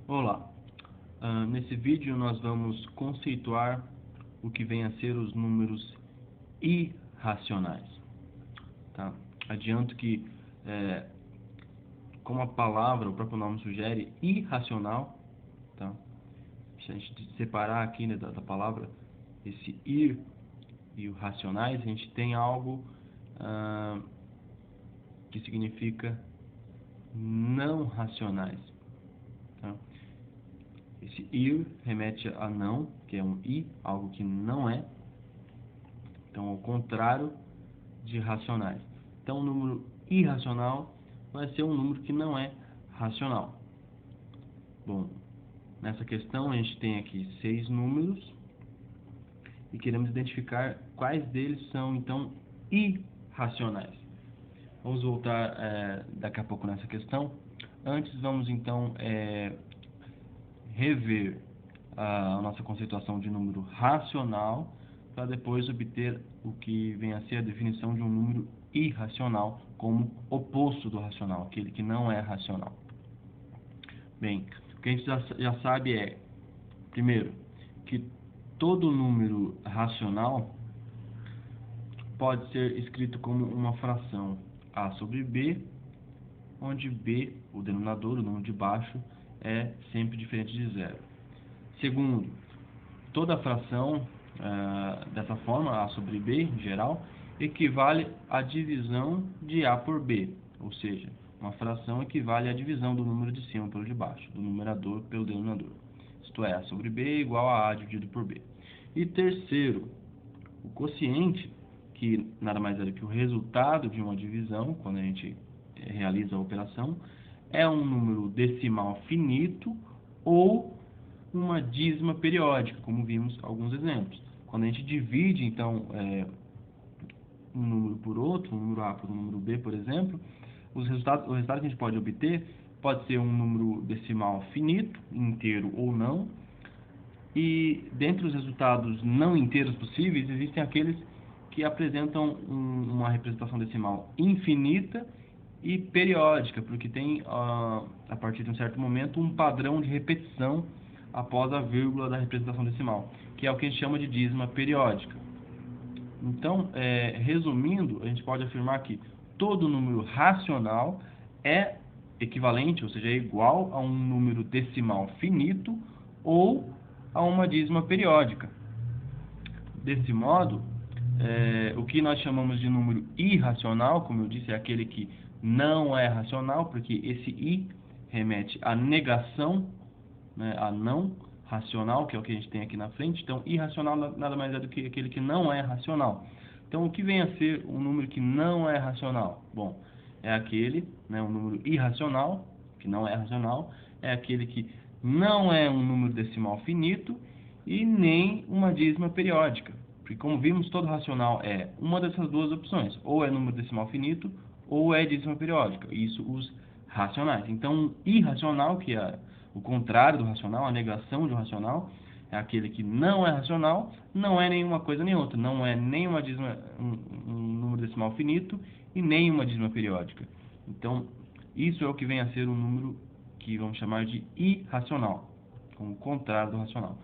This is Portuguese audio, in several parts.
Olá, nesse vídeo nós vamos conceituar o que vem a ser os números irracionais. Tá? Adianto que, como a palavra, o próprio nome sugere, irracional, tá? Se a gente separar aqui, né, da palavra, esse ir e o racionais, a gente tem algo que significa não racionais. Tá? Esse ir remete a não, que é um i, algo que não é. Então, ao contrário de racionais. Então, o número irracional vai ser um número que não é racional. Bom, nessa questão a gente tem aqui 6 números e queremos identificar quais deles são, então, irracionais. Vamos voltar daqui a pouco nessa questão. Antes, vamos, então, rever a nossa conceituação de número racional para depois obter o que vem a ser a definição de um número irracional como oposto do racional, aquele que não é racional. Bem, o que a gente já sabe é, primeiro, que todo número racional pode ser escrito como uma fração a sobre b, onde b, o denominador, o número de baixo, é sempre diferente de zero. Segundo, toda fração dessa forma, a sobre b, em geral, equivale à divisão de a por b, ou seja, uma fração equivale à divisão do número de cima pelo de baixo, do numerador pelo denominador. Isto é, a sobre b é igual a dividido por b. E terceiro, o quociente, que nada mais é do que o resultado de uma divisão, quando a gente realiza a operação, é um número decimal finito ou uma dízima periódica, como vimos alguns exemplos. Quando a gente divide, então, um número por outro, um número A por um número B, por exemplo, o resultado que a gente pode obter pode ser um número decimal finito, inteiro ou não, e dentre os resultados não inteiros possíveis, existem aqueles que apresentam uma representação decimal infinita e periódica, porque tem, a partir de um certo momento, um padrão de repetição após a vírgula da representação decimal, que é o que a gente chama de dízima periódica. Então, resumindo, a gente pode afirmar que todo número racional é equivalente, ou seja, é igual a um número decimal finito ou a uma dízima periódica. Desse modo, o que nós chamamos de número irracional, como eu disse, é aquele que não é racional, porque esse i remete à negação, né, a não racional, que é o que a gente tem aqui na frente. Então, irracional nada mais é do que aquele que não é racional. Então, o que vem a ser um número que não é racional? Bom, é aquele, né, um número irracional, que não é racional, é aquele que não é um número decimal finito e nem uma dízima periódica. Porque, como vimos, todo racional é uma dessas duas opções, ou é número decimal finito, ou é dízima periódica. Isso os racionais. Então, irracional, que é o contrário do racional, a negação de um racional, é aquele que não é racional, não é nenhuma coisa nem outra, não é nem uma dízima, um número decimal finito e nem uma dízima periódica. Então, isso é o que vem a ser um número que vamos chamar de irracional, como o contrário do racional.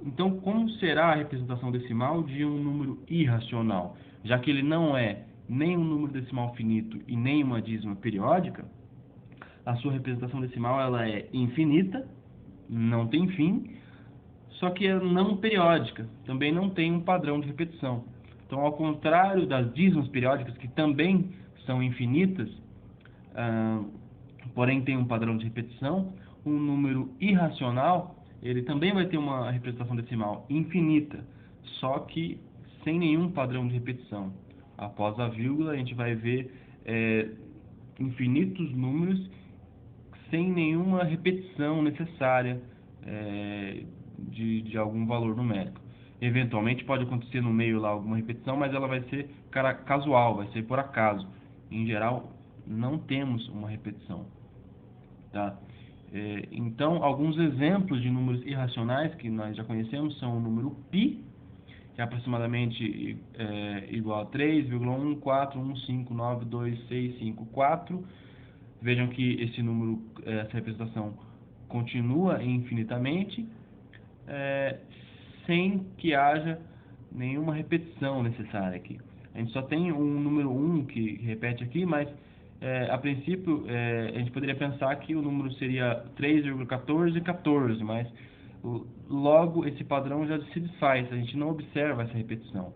Então, como será a representação decimal de um número irracional? Já que ele não é nem um número decimal finito e nem uma dízima periódica, a sua representação decimal ela é infinita, não tem fim, só que é não periódica, também não tem um padrão de repetição. Então, ao contrário das dízimas periódicas, que também são infinitas, porém tem um padrão de repetição, um número irracional, ele também vai ter uma representação decimal infinita, só que sem nenhum padrão de repetição. Após a vírgula, a gente vai ver infinitos números sem nenhuma repetição necessária de algum valor numérico. Eventualmente pode acontecer no meio lá alguma repetição, mas ela vai ser casual, vai ser por acaso. Em geral, não temos uma repetição. Tá? Então, alguns exemplos de números irracionais que nós já conhecemos são o número π, que é aproximadamente igual a 3,141592654. Vejam que esse número, essa representação continua infinitamente, sem que haja nenhuma repetição necessária aqui. A gente só tem um número 1 que repete aqui, mas a princípio a gente poderia pensar que o número seria 3,1414, mas logo esse padrão já se desfaz, a gente não observa essa repetição.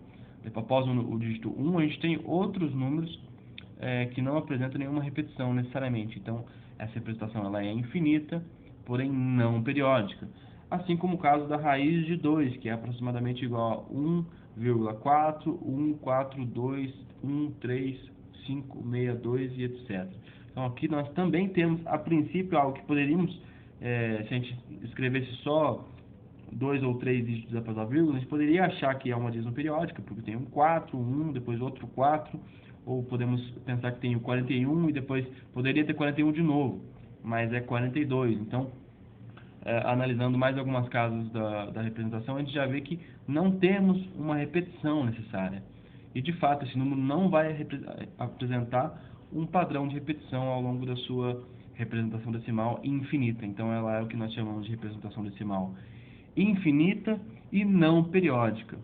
Após o dígito 1, a gente tem outros números que não apresentam nenhuma repetição necessariamente. Então, essa representação ela é infinita, porém não periódica. Assim como o caso da raiz de 2, que é aproximadamente igual a 1,414213562 e etc. Então, aqui nós também temos, a princípio, algo que poderíamos, se a gente escrevesse só 2 ou 3 dígitos após a vírgula, a gente poderia achar que é uma dízima periódica, porque tem um 4, depois outro 4, ou podemos pensar que tem o 41 e depois poderia ter 41 de novo, mas é 42. Então, analisando mais algumas casas da representação, a gente já vê que não temos uma repetição necessária. E, de fato, esse número não vai apresentar um padrão de repetição ao longo da sua representação decimal infinita. Então, ela é o que nós chamamos de representação decimal infinita e não periódica,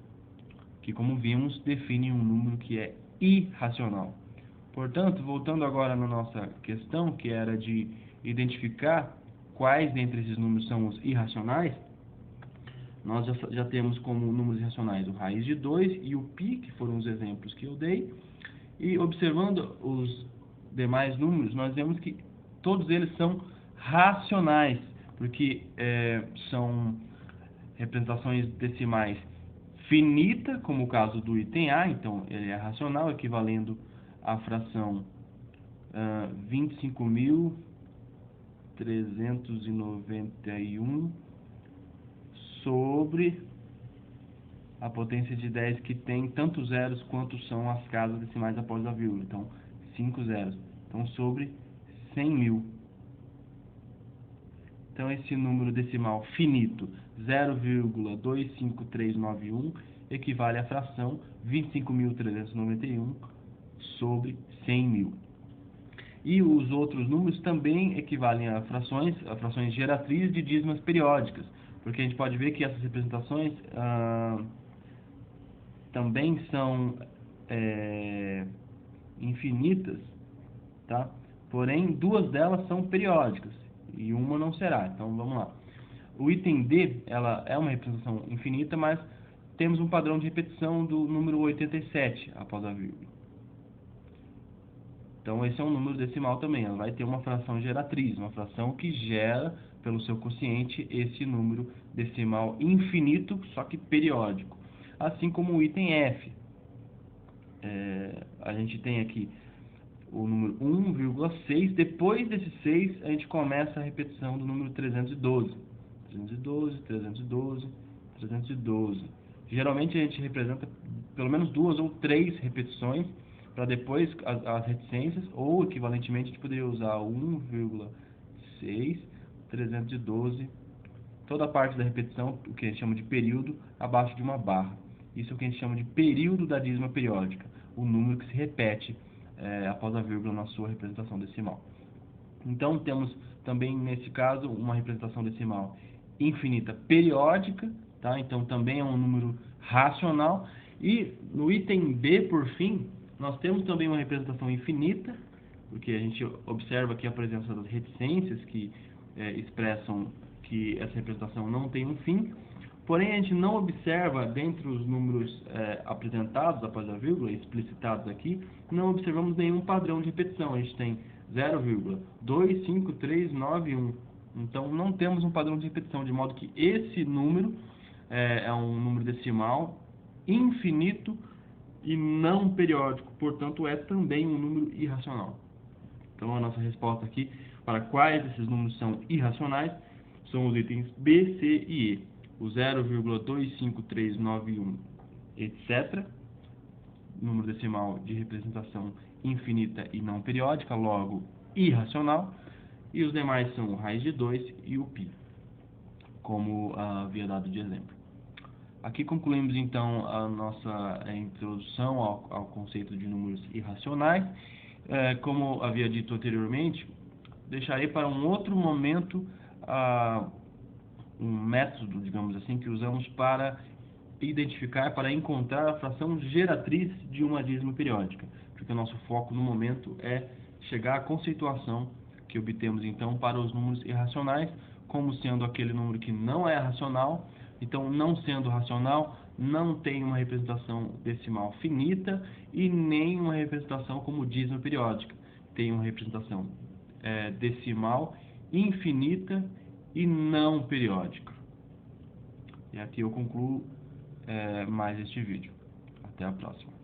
que, como vimos, define um número que é irracional. Portanto, voltando agora na nossa questão, que era de identificar quais dentre esses números são os irracionais, nós já temos como números irracionais o raiz de 2 e o π, que foram os exemplos que eu dei, e observando os demais números, nós vemos que todos eles são racionais, porque são representações decimais finita, como o caso do item A, então ele é racional, equivalendo à fração 25.391 sobre a potência de 10, que tem tantos zeros quanto são as casas decimais após a vírgula, então 5 zeros, então sobre 100.000. Então, esse número decimal finito, 0,25391, equivale à fração 25.391 sobre 100.000. E os outros números também equivalem a frações geratrizes de dízimas periódicas, porque a gente pode ver que essas representações também são infinitas, tá? Porém, duas delas são periódicas e uma não será. Então, vamos lá. O item D, ela é uma representação infinita, mas temos um padrão de repetição do número 87 após a vírgula. Então, esse é um número decimal também. Ela vai ter uma fração geratriz, uma fração que gera, pelo seu quociente, esse número decimal infinito, só que periódico. Assim como o item F. A gente tem aqui o número 1,6. Depois desse 6, a gente começa a repetição do número 312. 312, 312, 312. Geralmente a gente representa pelo menos 2 ou 3 repetições, para depois as reticências, ou equivalentemente a gente poderia usar 1,6, 312, toda a parte da repetição, o que a gente chama de período, abaixo de uma barra. Isso é o que a gente chama de período da dízima periódica, o número que se repete após a vírgula na sua representação decimal. Então, temos também, nesse caso, uma representação decimal infinita periódica, tá? Então, também é um número racional. E no item B, por fim, nós temos também uma representação infinita, porque a gente observa aqui a presença das reticências que expressam que essa representação não tem um fim. Porém, a gente não observa, dentre os números apresentados após a vírgula, explicitados aqui, não observamos nenhum padrão de repetição. A gente tem 0,25391. Então, não temos um padrão de repetição, de modo que esse número é um número decimal infinito e não periódico, portanto, é também um número irracional. Então, a nossa resposta aqui para quais desses números são irracionais são os itens B, C e E. O 0,25391, etc., número decimal de representação infinita e não periódica, logo irracional, e os demais são o raiz de 2 e o π, como havia dado de exemplo. Aqui concluímos então a nossa introdução ao conceito de números irracionais. Como havia dito anteriormente, deixarei para um outro momento um método, digamos assim, que usamos para identificar, para encontrar a fração geratriz de uma dízima periódica, porque o nosso foco no momento é chegar à conceituação que obtemos então para os números irracionais, como sendo aquele número que não é racional. Então, não sendo racional, não tem uma representação decimal finita e nem uma representação como dízima periódica. Tem uma representação decimal infinita e não periódica. E aqui eu concluo mais este vídeo. Até a próxima.